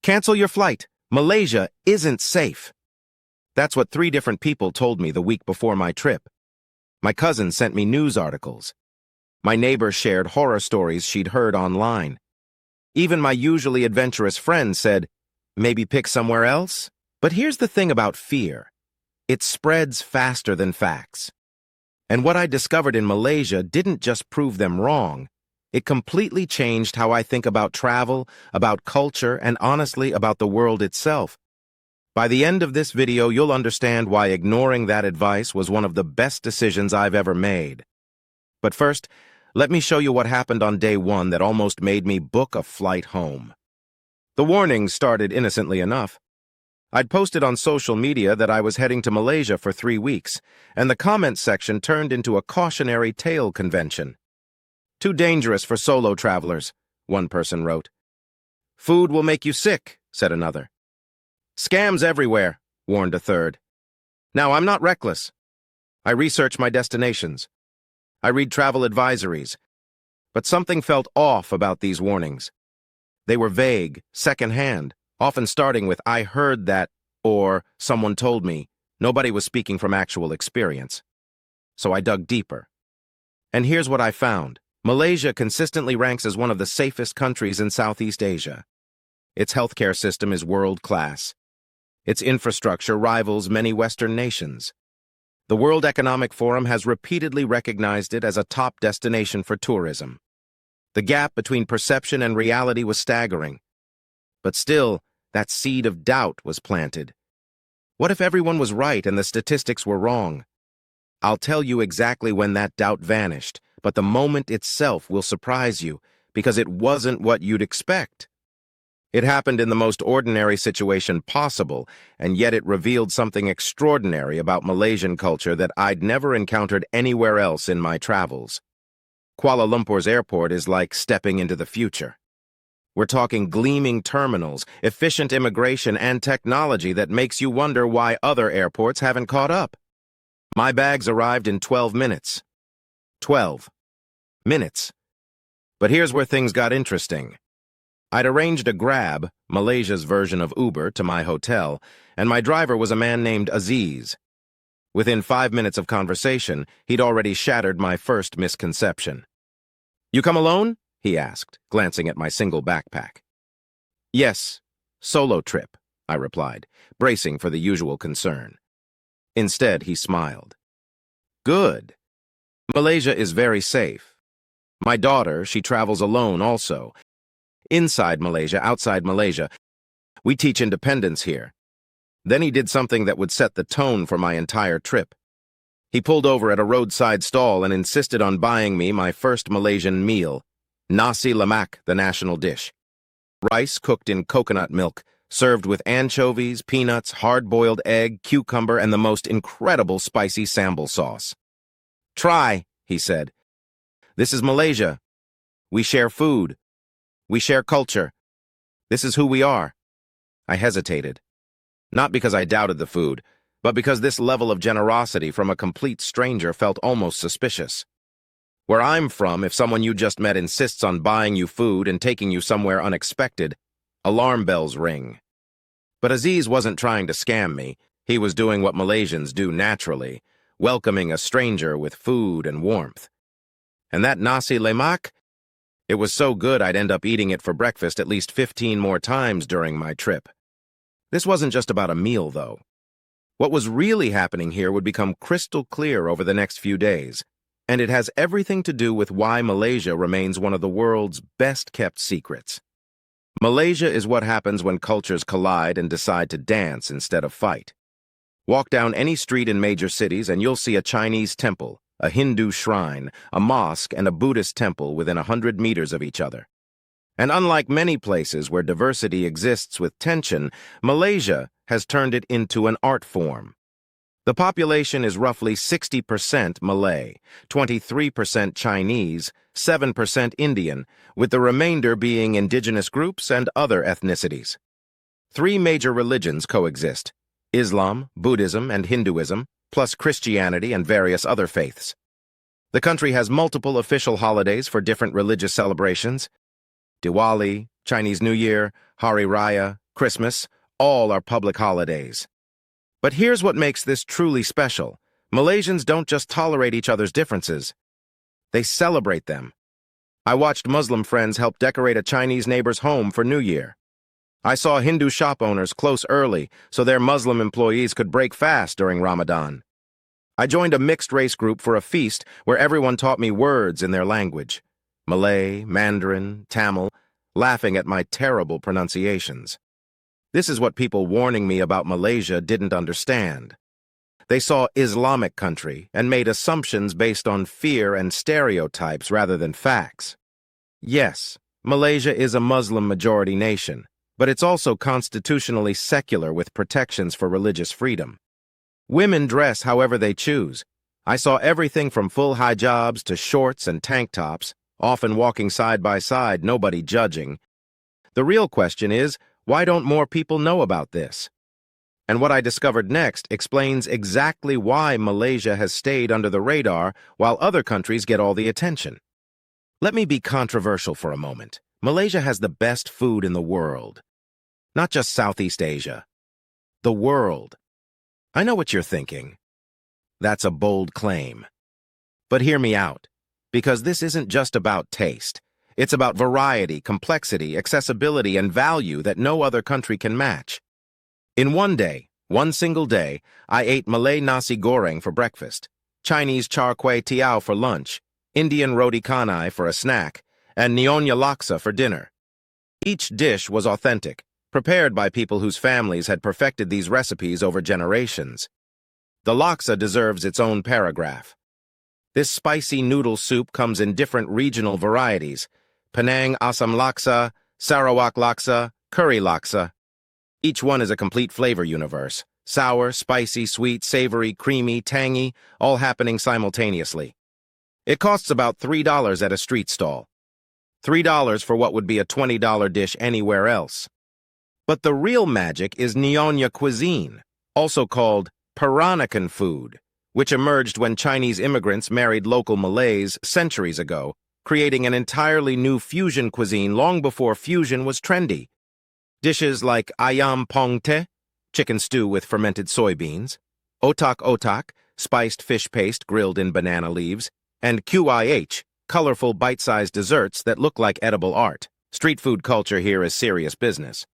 Cancel your flight. Malaysia isn't safe. That's what 3 different people told me the week before my trip. My cousin sent me news articles. My neighbor shared horror stories she'd heard online. Even my usually adventurous friend said, maybe pick somewhere else? But here's the thing about fear. It spreads faster than facts. And what I discovered in Malaysia didn't just prove them wrong. It completely changed how I think about travel, about culture, and honestly about the world itself. By the end of this video, you'll understand why ignoring that advice was one of the best decisions I've ever made. But first, let me show you what happened on day 1 that almost made me book a flight home. The warnings started innocently enough. I'd posted on social media that I was heading to Malaysia for 3 weeks, and the comments section turned into a cautionary tale convention. Too dangerous for solo travelers, one person wrote. Food will make you sick, said another. Scams everywhere, warned a third. Now, I'm not reckless. I research my destinations. I read travel advisories. But something felt off about these warnings. They were vague, secondhand, often starting with, I heard that, or someone told me. Nobody was speaking from actual experience. So I dug deeper. And here's what I found. Malaysia consistently ranks as one of the safest countries in Southeast Asia. Its healthcare system is world-class. Its infrastructure rivals many Western nations. The World Economic Forum has repeatedly recognized it as a top destination for tourism. The gap between perception and reality was staggering. But still, that seed of doubt was planted. What if everyone was right and the statistics were wrong? I'll tell you exactly when that doubt vanished, but the moment itself will surprise you, because it wasn't what you'd expect. It happened in the most ordinary situation possible, and yet it revealed something extraordinary about Malaysian culture that I'd never encountered anywhere else in my travels. Kuala Lumpur's airport is like stepping into the future. We're talking gleaming terminals, efficient immigration, and technology that makes you wonder why other airports haven't caught up. My bags arrived in 12 minutes. 12 minutes. But here's where things got interesting. I'd arranged a Grab, Malaysia's version of Uber, to my hotel, and my driver was a man named Aziz. Within 5 minutes of conversation, he'd already shattered my first misconception. You come alone? He asked, glancing at my single backpack. Yes, solo trip, I replied, bracing for the usual concern. Instead, he smiled. Good. Malaysia is very safe. My daughter, she travels alone also. Inside Malaysia, outside Malaysia. We teach independence here. Then he did something that would set the tone for my entire trip. He pulled over at a roadside stall and insisted on buying me my first Malaysian meal, nasi lemak, the national dish. Rice cooked in coconut milk, served with anchovies, peanuts, hard-boiled egg, cucumber, and the most incredible spicy sambal sauce. Try, he said. This is Malaysia. We share food. We share culture. This is who we are. I hesitated. Not because I doubted the food, but because this level of generosity from a complete stranger felt almost suspicious. Where I'm from, if someone you just met insists on buying you food and taking you somewhere unexpected, alarm bells ring. But Aziz wasn't trying to scam me. He was doing what Malaysians do naturally, welcoming a stranger with food and warmth. And that nasi lemak? It was so good I'd end up eating it for breakfast at least 15 more times during my trip. This wasn't just about a meal, though. What was really happening here would become crystal clear over the next few days, and it has everything to do with why Malaysia remains one of the world's best-kept secrets. Malaysia is what happens when cultures collide and decide to dance instead of fight. Walk down any street in major cities and you'll see a Chinese temple, a Hindu shrine, a mosque, and a Buddhist temple within 100 meters of each other. And unlike many places where diversity exists with tension, Malaysia has turned it into an art form. The population is roughly 60% Malay, 23% Chinese, 7% Indian, with the remainder being indigenous groups and other ethnicities. 3 major religions coexist: Islam, Buddhism, and Hinduism, plus Christianity and various other faiths. The country has multiple official holidays for different religious celebrations: Diwali, Chinese New Year, Hari Raya, Christmas, all are public holidays. But here's what makes this truly special. Malaysians don't just tolerate each other's differences. They celebrate them. I watched Muslim friends help decorate a Chinese neighbor's home for New Year. I saw Hindu shop owners close early so their Muslim employees could break fast during Ramadan. I joined a mixed-race group for a feast where everyone taught me words in their language. Malay, Mandarin, Tamil, laughing at my terrible pronunciations. This is what people warning me about Malaysia didn't understand. They saw Islamic country and made assumptions based on fear and stereotypes rather than facts. Yes, Malaysia is a Muslim-majority nation, but it's also constitutionally secular with protections for religious freedom. Women dress however they choose. I saw everything from full hijabs to shorts and tank tops, often walking side by side, nobody judging. The real question is, why don't more people know about this? And what I discovered next explains exactly why Malaysia has stayed under the radar while other countries get all the attention. Let me be controversial for a moment. Malaysia has the best food in the world. Not just Southeast Asia. The world. I know what you're thinking. That's a bold claim. But hear me out, because this isn't just about taste. It's about variety, complexity, accessibility, and value that no other country can match. In one single day, I ate Malay nasi goreng for breakfast, Chinese char kway teow for lunch, Indian roti canai for a snack, and Nyonya laksa for dinner. Each dish was authentic, prepared by people whose families had perfected these recipes over generations. The laksa deserves its own paragraph. This spicy noodle soup comes in different regional varieties: Penang asam laksa, Sarawak laksa, curry laksa. Each one is a complete flavor universe: sour, spicy, sweet, savory, creamy, tangy, all happening simultaneously. It costs about $3 at a street stall. $3 for what would be a $20 dish anywhere else. But the real magic is Nyonya cuisine, also called Peranakan food, which emerged when Chinese immigrants married local Malays centuries ago, creating an entirely new fusion cuisine long before fusion was trendy. Dishes like ayam pong te, chicken stew with fermented soybeans, otak otak, spiced fish paste grilled in banana leaves, and qih, colorful bite-sized desserts that look like edible art. Street food culture here is serious business.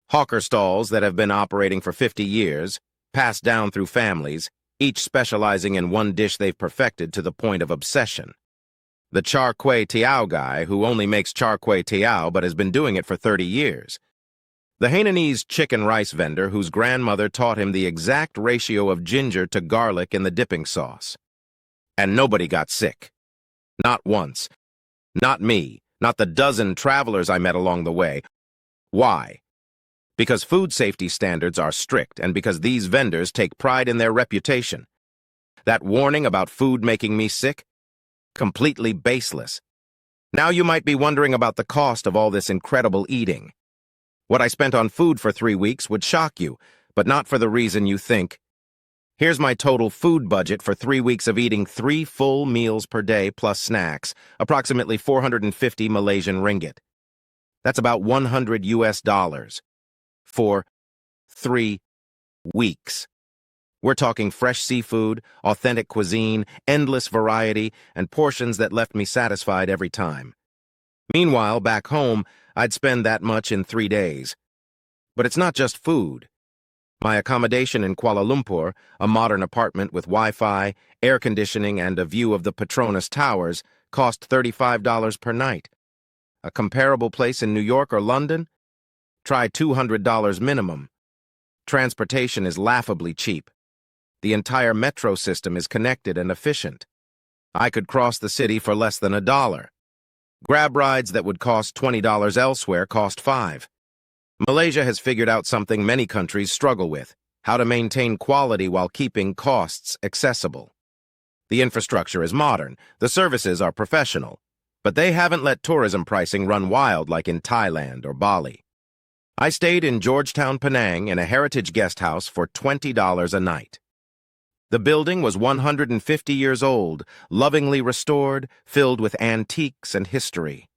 Hawker stalls that have been operating for 50 years, passed down through families, each specializing in one dish they've perfected to the point of obsession. The char kway teow guy who only makes char kway teow but has been doing it for 30 years. The Hainanese chicken rice vendor whose grandmother taught him the exact ratio of ginger to garlic in the dipping sauce. And nobody got sick. Not once. Not me. Not the dozen travelers I met along the way. Why? Because food safety standards are strict and because these vendors take pride in their reputation. That warning about food making me sick? Completely baseless. Now you might be wondering about the cost of all this incredible eating. What I spent on food for 3 weeks would shock you, but not for the reason you think. Here's my total food budget for 3 weeks of eating 3 full meals per day plus snacks, approximately 450 Malaysian ringgit. That's about $100 for 3 weeks. We're talking fresh seafood, authentic cuisine, endless variety, and portions that left me satisfied every time. Meanwhile, back home, I'd spend that much in 3 days. But it's not just food. My accommodation in Kuala Lumpur, a modern apartment with Wi-Fi, air conditioning, and a view of the Petronas Towers, cost $35 per night. A comparable place in New York or London? Try $200 minimum. Transportation is laughably cheap. The entire metro system is connected and efficient. I could cross the city for less than $1. Grab rides that would cost $20 elsewhere cost $5. Malaysia has figured out something many countries struggle with: how to maintain quality while keeping costs accessible. The infrastructure is modern, the services are professional, but they haven't let tourism pricing run wild like in Thailand or Bali. I stayed in Georgetown, Penang in a heritage guest house for $20 a night. The building was 150 years old, lovingly restored, filled with antiques and history.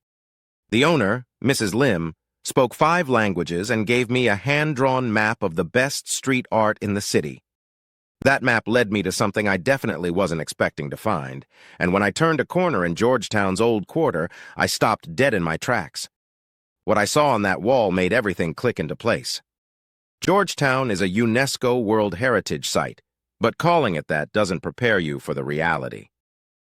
The owner, Mrs. Lim, spoke 5 languages, and gave me a hand-drawn map of the best street art in the city. That map led me to something I definitely wasn't expecting to find, and when I turned a corner in Georgetown's old quarter, I stopped dead in my tracks. What I saw on that wall made everything click into place. Georgetown is a UNESCO World Heritage Site, but calling it that doesn't prepare you for the reality.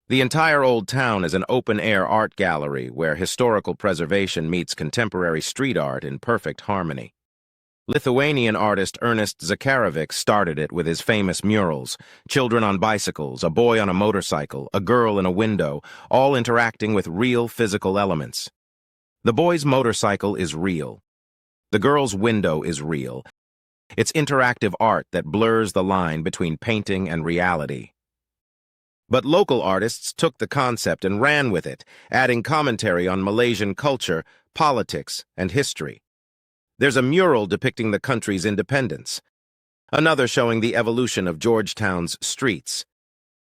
The entire old town is an open-air art gallery where historical preservation meets contemporary street art in perfect harmony. Lithuanian artist Ernest Zakarevic started it with his famous murals: children on bicycles, a boy on a motorcycle, a girl in a window, all interacting with real physical elements. The boy's motorcycle is real. The girl's window is real. It's interactive art that blurs the line between painting and reality. But local artists took the concept and ran with it, adding commentary on Malaysian culture, politics, and history. There's a mural depicting the country's independence, another showing the evolution of Georgetown's streets,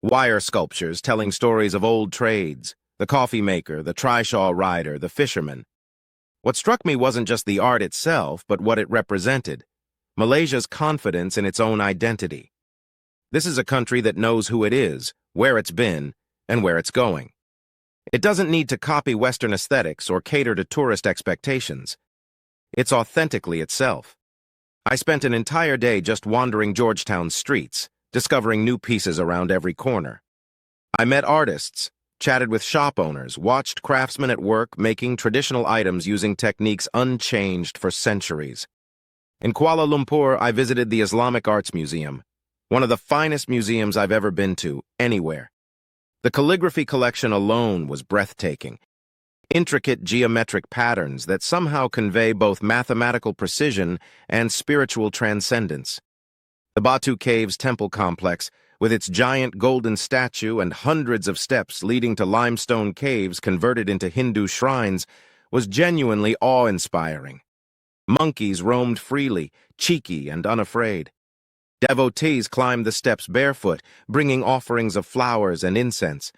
wire sculptures telling stories of old trades, the coffee maker, the trishaw rider, the fisherman. What struck me wasn't just the art itself, but what it represented: Malaysia's confidence in its own identity. This is a country that knows who it is, where it's been, and where it's going. It doesn't need to copy Western aesthetics or cater to tourist expectations. It's authentically itself. I spent an entire day just wandering Georgetown's streets, discovering new pieces around every corner. I met artists, chatted with shop owners, watched craftsmen at work making traditional items using techniques unchanged for centuries. In Kuala Lumpur, I visited the Islamic Arts Museum, one of the finest museums I've ever been to, anywhere. The calligraphy collection alone was breathtaking. Intricate geometric patterns that somehow convey both mathematical precision and spiritual transcendence. The Batu Caves temple complex, with its giant golden statue and hundreds of steps leading to limestone caves converted into Hindu shrines, was genuinely awe-inspiring. Monkeys roamed freely, cheeky and unafraid. Devotees climbed the steps barefoot, bringing offerings of flowers and incense.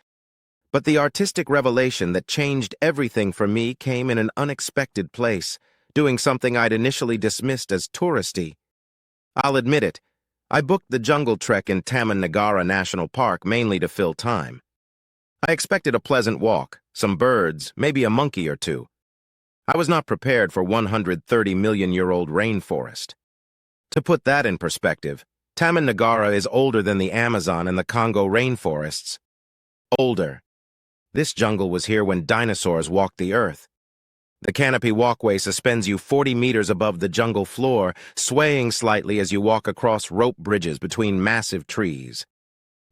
But the artistic revelation that changed everything for me came in an unexpected place, doing something I'd initially dismissed as touristy. I'll admit it, I booked the jungle trek in Taman Negara National Park mainly to fill time. I expected a pleasant walk, some birds, maybe a monkey or two. I was not prepared for 130-million-year-old rainforest. To put that in perspective, Taman Negara is older than the Amazon and the Congo rainforests. Older. This jungle was here when dinosaurs walked the earth. The canopy walkway suspends you 40 meters above the jungle floor, swaying slightly as you walk across rope bridges between massive trees.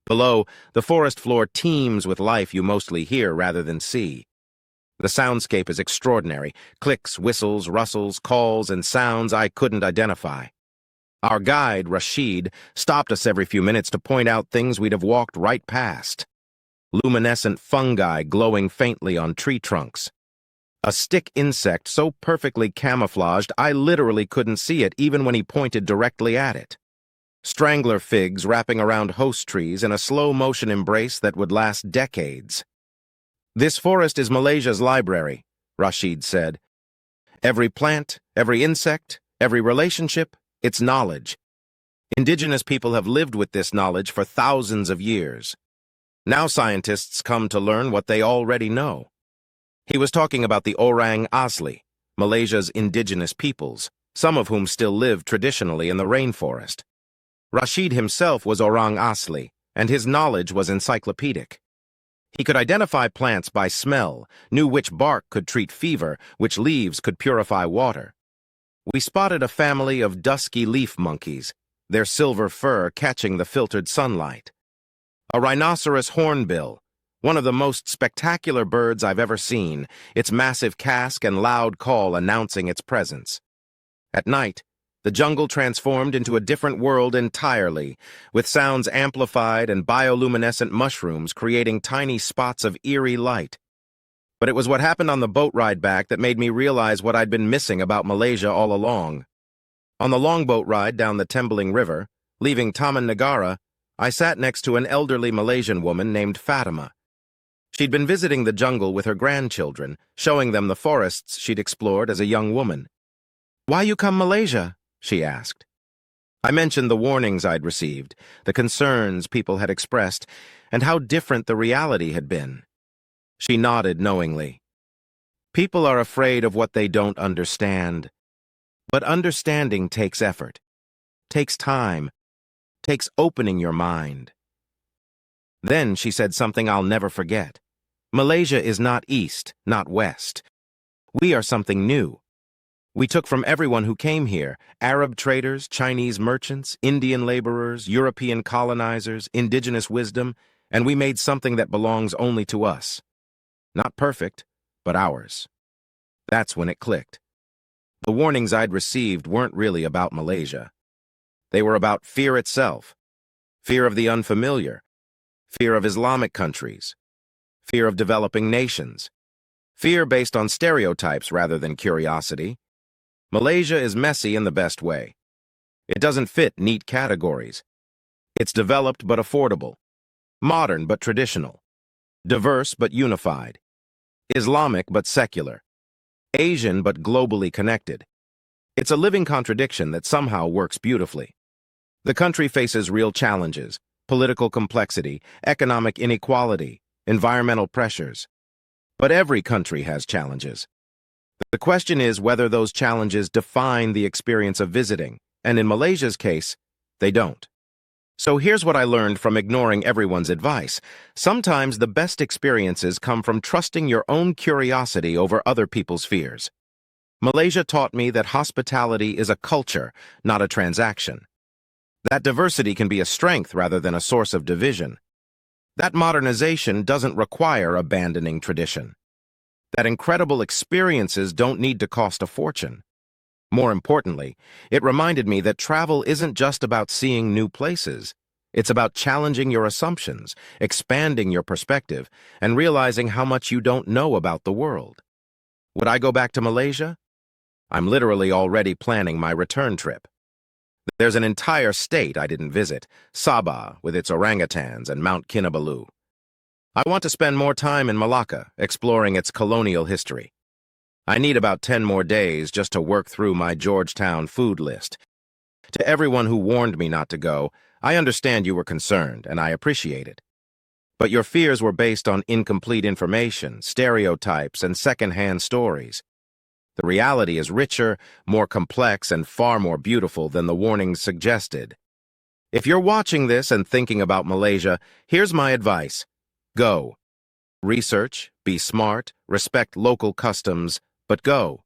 Below, the forest floor teems with life you mostly hear rather than see. The soundscape is extraordinary: clicks, whistles, rustles, calls, and sounds I couldn't identify. Our guide, Rashid, stopped us every few minutes to point out things we'd have walked right past. Luminescent fungi glowing faintly on tree trunks. A stick insect so perfectly camouflaged I literally couldn't see it even when he pointed directly at it. Strangler figs wrapping around host trees in a slow-motion embrace that would last decades. "This forest is Malaysia's library," Rashid said. "Every plant, every insect, every relationship, it's knowledge. Indigenous people have lived with this knowledge for thousands of years. Now scientists come to learn what they already know." He was talking about the Orang Asli, Malaysia's indigenous peoples, some of whom still live traditionally in the rainforest. Rashid himself was Orang Asli, and his knowledge was encyclopedic. He could identify plants by smell, knew which bark could treat fever, which leaves could purify water. We spotted a family of dusky leaf monkeys, their silver fur catching the filtered sunlight. A rhinoceros hornbill, one of the most spectacular birds I've ever seen, its massive casque and loud call announcing its presence. At night, the jungle transformed into a different world entirely, with sounds amplified and bioluminescent mushrooms creating tiny spots of eerie light. But it was what happened on the boat ride back that made me realize what I'd been missing about Malaysia all along. On the longboat ride down the Tembling River, leaving Taman Negara, I sat next to an elderly Malaysian woman named Fatima. She'd been visiting the jungle with her grandchildren, showing them the forests she'd explored as a young woman. "Why you come Malaysia?" she asked. I mentioned the warnings I'd received, the concerns people had expressed, and how different the reality had been. She nodded knowingly. People are afraid of what they don't understand. But understanding takes effort, takes time, takes opening your mind. Then she said something I'll never forget. Malaysia is not East, not West. We are something new. We took from everyone who came here, Arab traders, Chinese merchants, Indian laborers, European colonizers, indigenous wisdom, and we made something that belongs only to us. Not perfect, but ours. That's when it clicked. The warnings I'd received weren't really about Malaysia. They were about fear itself, fear of the unfamiliar, fear of Islamic countries, fear of developing nations, fear based on stereotypes rather than curiosity. Malaysia is messy in the best way. It doesn't fit neat categories. It's developed but affordable, modern but traditional, diverse but unified, Islamic but secular, Asian but globally connected. It's a living contradiction that somehow works beautifully. The country faces real challenges: political complexity, economic inequality, environmental pressures. But every country has challenges. The question is whether those challenges define the experience of visiting, and in Malaysia's case, they don't. So here's what I learned from ignoring everyone's advice. Sometimes the best experiences come from trusting your own curiosity over other people's fears. Malaysia taught me that hospitality is a culture, not a transaction. That diversity can be a strength rather than a source of division. That modernization doesn't require abandoning tradition. That incredible experiences don't need to cost a fortune. More importantly, it reminded me that travel isn't just about seeing new places. It's about challenging your assumptions, expanding your perspective, and realizing how much you don't know about the world. Would I go back to Malaysia? I'm literally already planning my return trip. There's an entire state I didn't visit, Sabah, with its orangutans, and Mount Kinabalu. I want to spend more time in Malacca, exploring its colonial history. I need about 10 more days just to work through my Georgetown food list. To everyone who warned me not to go, I understand you were concerned, and I appreciate it. But your fears were based on incomplete information, stereotypes, and second-hand stories. The reality is richer, more complex, and far more beautiful than the warnings suggested. If you're watching this and thinking about Malaysia, here's my advice. Go. Research, be smart, respect local customs, but go.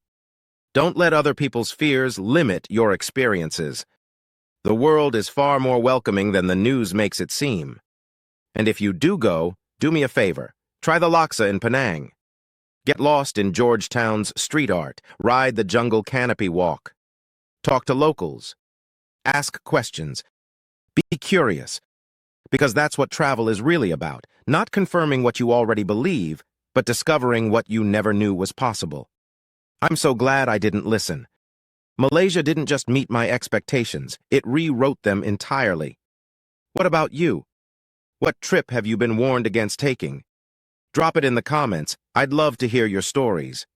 Don't let other people's fears limit your experiences. The world is far more welcoming than the news makes it seem. And if you do go, do me a favor. Try the laksa in Penang. Get lost in Georgetown's street art. Ride the jungle canopy walk. Talk to locals. Ask questions. Be curious. Because that's what travel is really about. Not confirming what you already believe, but discovering what you never knew was possible. I'm so glad I didn't listen. Malaysia didn't just meet my expectations, it rewrote them entirely. What about you? What trip have you been warned against taking? Drop it in the comments. I'd love to hear your stories.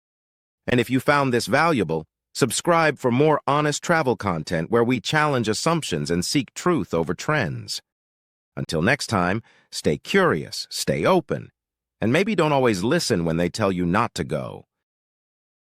And if you found this valuable, subscribe for more honest travel content where we challenge assumptions and seek truth over trends. Until next time, stay curious, stay open, and maybe don't always listen when they tell you not to go.